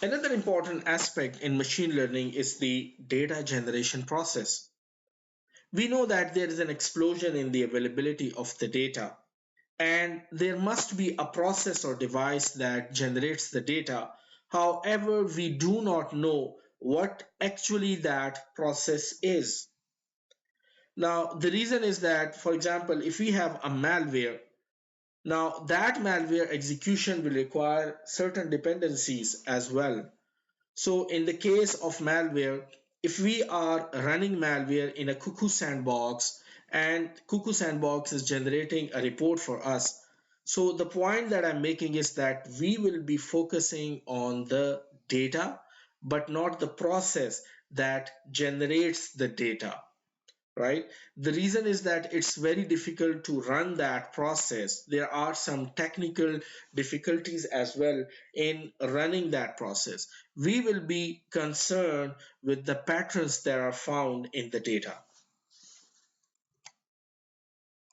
Another important aspect in machine learning is the data generation process. We know that there is an explosion in the availability of the data, and there must be a process or device that generates the data. However, we do not know what actually that process is. Now, the reason is that, for example, if we have a malware, now that malware execution will require certain dependencies as well. So in the case of malware, if we are running malware in a Cuckoo sandbox and Cuckoo sandbox is generating a report for us, so the point that I'm making is that we will be focusing on the data, but not the process that generates the data, right? The reason is that it's very difficult to run that process. There are some technical difficulties as well in running that process. We will be concerned with the patterns that are found in the data.